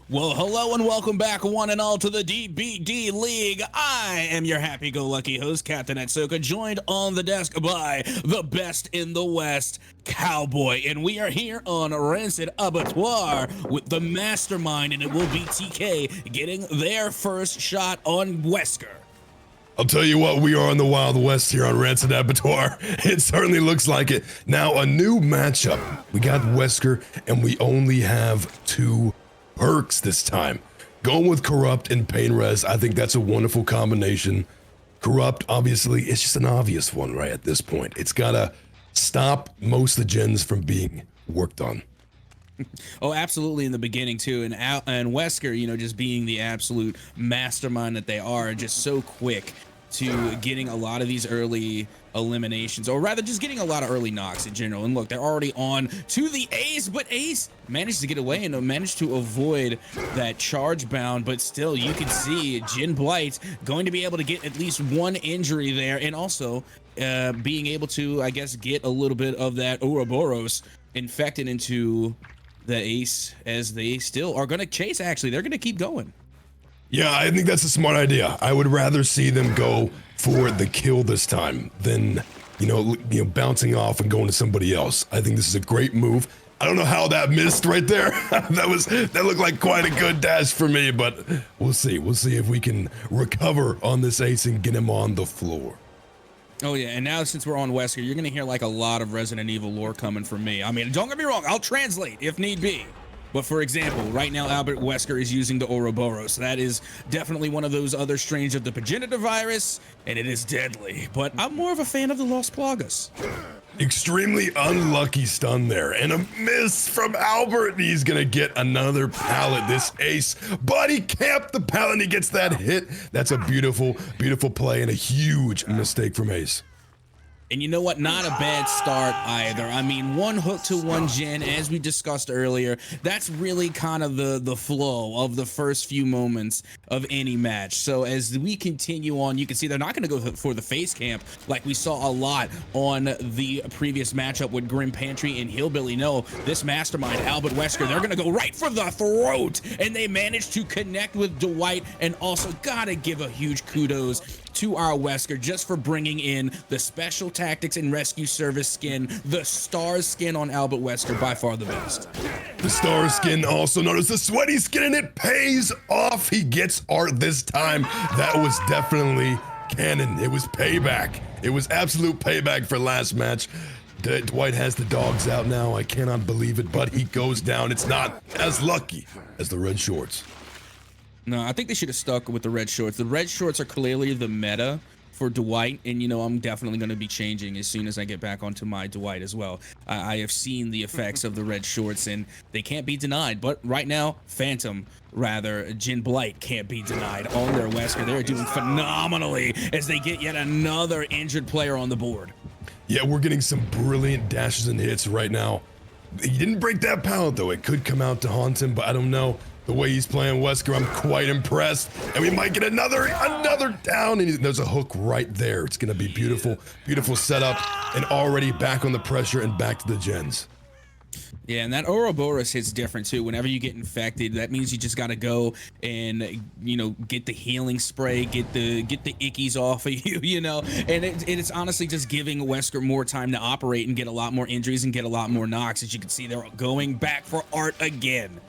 Well, hello and welcome back, one and all, to the DBD League. I am your happy-go-lucky host, Captain Atsuka, joined on the desk by the best in the West, Cowboy, and we are here on Rancid Abattoir with the Mastermind, and it will be Tecay getting their first shot on Wesker. I'll tell you what, we are in the Wild West here on Rancid Abattoir. It certainly looks like it. Now, a new matchup. We got Wesker, and we only have two perks this time. Going with Corrupt and Pain Res, I think that's a wonderful combination. Corrupt, obviously, it's just an obvious one right at this point. It's gotta stop most of the gens from being worked on. Oh, absolutely, in the beginning too, and Wesker, you know, just being the absolute mastermind that they are, just so quick to getting a lot of these early eliminations, or rather just getting a lot of early knocks in general. And look, they're already on to the Ace, but Ace managed to get away and managed to avoid that charge bound, but still you can see GenBlight going to be able to get at least one injury there, and also being able to, I guess, get a little bit of that Ouroboros infected into the Ace, as they still are going to chase. Actually, they're going to keep going. Yeah, I think that's a smart idea. I would rather see them go for the kill this time than, you know, bouncing off and going to somebody else. I think this is a great move. I don't know how that missed right there. that looked like quite a good dash for me, but we'll see. We'll see if we can recover on this Ace and get him on the floor. Oh yeah, and now since we're on Wesker, you're gonna hear like a lot of Resident Evil lore coming from me. I mean, don't get me wrong, I'll translate if need be. But for example, right now Albert Wesker is using the Ouroboros. That is definitely one of those other strains of the progenitor virus, and it is deadly. But I'm more of a fan of the Los Plagas. Extremely unlucky stun there, and a miss from Albert. He's gonna get another pallet, this Ace, but he camped the pallet and he gets that hit. That's a beautiful, beautiful play and a huge mistake from Ace. And you know what? Not a bad start either. I mean, one hook to one gen, as we discussed earlier, that's really kind of the flow of the first few moments of any match. So as we continue on, you can see they're not going to go for the face camp like we saw a lot on the previous matchup with Grim Pantry and Hillbilly. No, this Mastermind, Albert Wesker, they're going to go right for the throat, and they managed to connect with Dwight, and also gotta give a huge kudos to our Wesker just for bringing in the Special Tactics and Rescue Service skin, the Stars skin on Albert Wesker, by far the best. The Star skin, also known as the Sweaty skin, and it pays off. He gets art this time. That was definitely canon. It was payback. It was absolute payback for last match. Dwight has the dogs out now. I cannot believe it, but he goes down. It's not as lucky as the red shorts. No, I think they should have stuck with the red shorts. The red shorts are clearly the meta for Dwight, and you know, I'm definitely going to be changing as soon as I get back onto my Dwight as well. I have seen the effects of the red shorts, and they can't be denied. But right now, GenBlight can't be denied on their Wesker. They're doing phenomenally as they get yet another injured player on the board. Yeah, we're getting some brilliant dashes and hits right now. He didn't break that pallet, though. It could come out to haunt him, but I don't know. The way he's playing Wesker, I'm quite impressed. And we might get another down, and there's a hook right there. It's gonna be beautiful, beautiful setup, and already back on the pressure and back to the gens. Yeah, and that Ouroboros hits different too. Whenever you get infected, that means you just gotta go and, you know, get the healing spray, get the ickies off of you, you know. And it's honestly just giving Wesker more time to operate and get a lot more injuries and get a lot more knocks. As you can see, they're going back for Art again.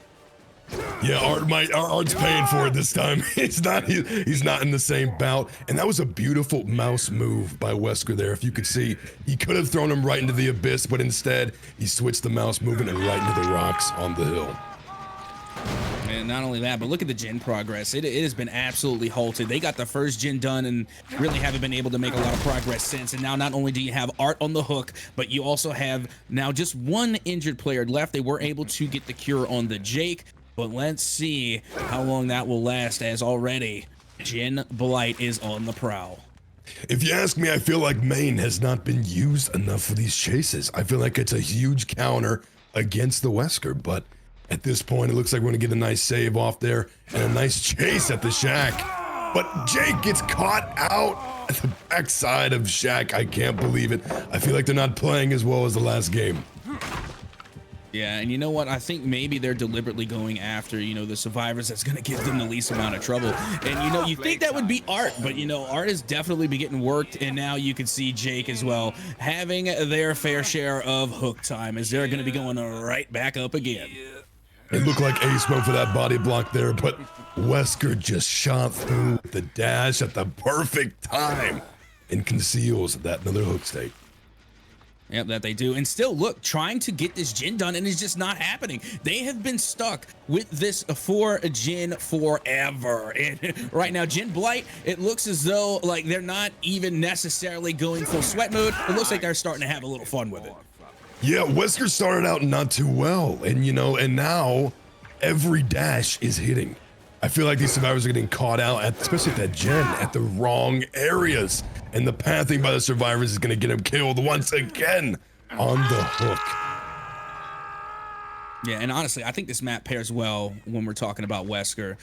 Yeah, Art's paying for it this time. He's not in the same bout, and that was a beautiful mouse move by Wesker there. If you could see, he could have thrown him right into the abyss, but instead he switched the mouse movement and right into the rocks on the hill. And not only that, but look at the gen progress. It has been absolutely halted. They got the first gen done and really haven't been able to make a lot of progress since. And now not only do you have Art on the hook, but you also have now just one injured player left. They were able to get the cure on the Jake, but let's see how long that will last, as already GenBlight is on the prowl. If you ask me, I feel like main has not been used enough for these chases. I feel like it's a huge counter against the Wesker, but at this point, it looks like we're gonna get a nice save off there and a nice chase at the shack. But Jake gets caught out at the backside of Shaq. I can't believe it. I feel like they're not playing as well as the last game. Yeah, and you know what? I think maybe they're deliberately going after, you know, the survivors that's going to give them the least amount of trouble. And, you know, you think that would be Art, but, you know, Art has definitely been getting worked. And now you can see Jake as well having their fair share of hook time as they're going to be going right back up again. It looked like Ace went for that body block there, but Wesker just shot through the dash at the perfect time and conceals that another hook stake. Yep, that they do. And still, look, trying to get this Jin done, and it's just not happening. They have been stuck with this for Jin forever. And right now, GenBlight, it looks as though like they're not even necessarily going full sweat mode. It looks like they're starting to have a little fun with it. Yeah, Wesker started out not too well, and you know, and now every dash is hitting. I feel like these survivors are getting caught out, especially at that Gen, at the wrong areas. And the pathing by the survivors is going to get him killed once again on the hook. Yeah, and honestly, I think this map pairs well when we're talking about Wesker.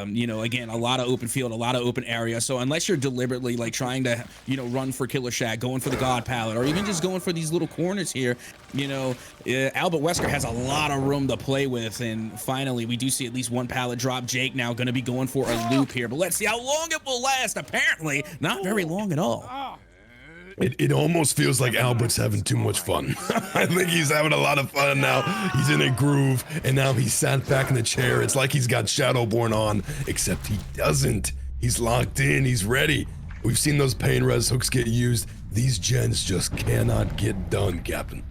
You know, again, a lot of open field, a lot of open area. So unless you're deliberately like trying to, you know, run for Killer Shack, going for the God Pallet, or even just going for these little corners here, you know, Albert Wesker has a lot of room to play with. And finally, we do see at least one pallet drop. Jake now going to be going for a loop here, but let's see how long it will last. Apparently, not very long at all. It almost feels like Albert's having too much fun. I think he's having a lot of fun now. He's in a groove, and now he's sat back in the chair. It's like he's got Shadowborn on, except he doesn't. He's locked in. He's ready. We've seen those pain res hooks get used. These gens just cannot get done, Captain.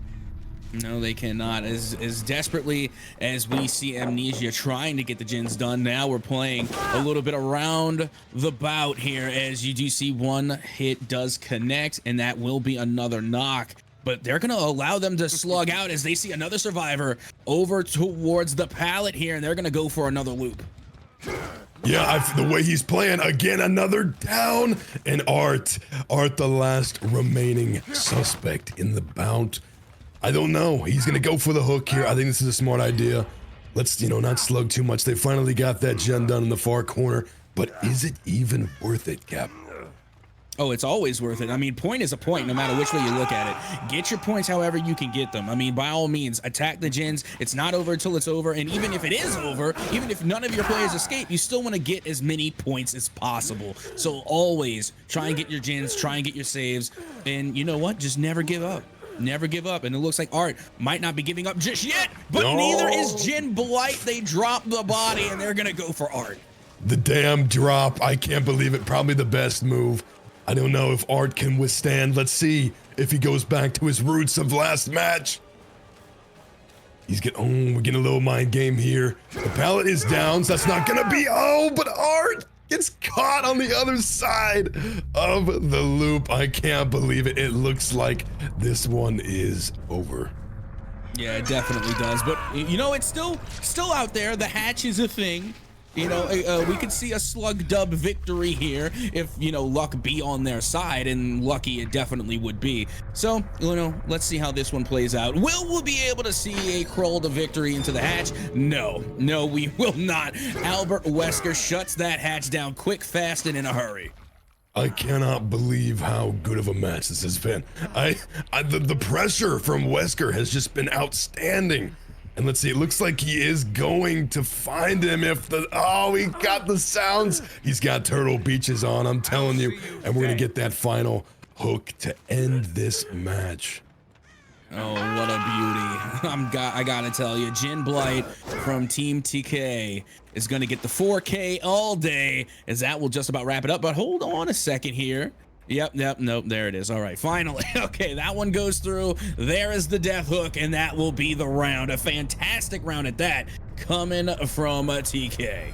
No, they cannot. As desperately as we see Amnesia trying to get the gens done, now we're playing a little bit around the bout here, as you do see one hit does connect, and that will be another knock. But they're going to allow them to slug out as they see another survivor over towards the pallet here, and they're going to go for another loop. Yeah, the way he's playing, again, another down. And Art, the last remaining suspect in the bout. I don't know. He's going to go for the hook here. I think this is a smart idea. Let's, you know, not slug too much. They finally got that gen done in the far corner. But is it even worth it, Cap? Oh, it's always worth it. I mean, point is a point no matter which way you look at it. Get your points however you can get them. I mean, by all means, attack the gens. It's not over until it's over. And even if it is over, even if none of your players escape, you still want to get as many points as possible. So always try and get your gens, try and get your saves. And you know what? Just never give up. Never give up. And it looks like Art might not be giving up just yet, but neither is GenBlight. They drop the body and they're going to go for Art. The damn drop. I can't believe it. Probably the best move. I don't know if Art can withstand. Let's see if he goes back to his roots of last match. He's getting, we're getting a little mind game here. The pallet is down, so that's not going to be, but Art gets caught on the other side of the loop. I can't believe it. It looks like this one is over. Yeah, it definitely does. But, you know, it's still out there. The hatch is a thing. You know, we could see a slug dub victory here if, you know, luck be on their side, and lucky it definitely would be. So, you know, let's see how this one plays out. Will we be able to see a crawl to victory into the hatch? No, we will not. Albert Wesker shuts that hatch down quick, fast, and in a hurry. I cannot believe how good of a match this has been. The pressure from Wesker has just been outstanding. And let's see, it looks like he is going to find him if he got the sounds. He's got Turtle Beaches on, I'm telling you. And we're going to get that final hook to end this match. Oh, what a beauty. I gotta tell you, GenBlight from Team Tecay is gonna get the 4K all day, as that will just about wrap it up. But hold on a second here. Yep, nope, there it is. All right, finally. Okay, that one goes through. There is the death hook, and that will be the round. A fantastic round at that, coming from Tecay.